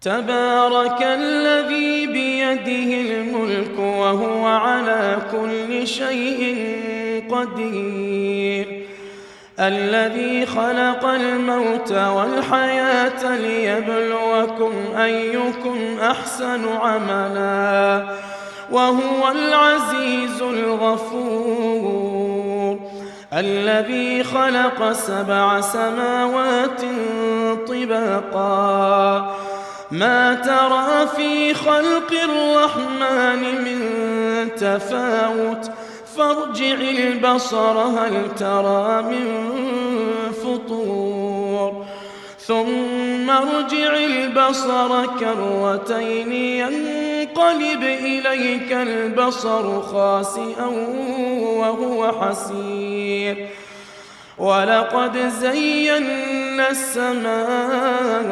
تبارك الذي بيده الملك وهو على كل شيء قدير، الذي خلق الموت والحياة ليبلوكم أيكم أحسن عملا وهو العزيز الغفور، الذي خلق 7 سماوات طباقا ما ترى في خلق الرحمن من تفاوت فارجع البصر هل ترى من فطور ثم ارجع البصر كرتين ينقلب إليك البصر خاسئا وهو حسير، ولقد زينا السماء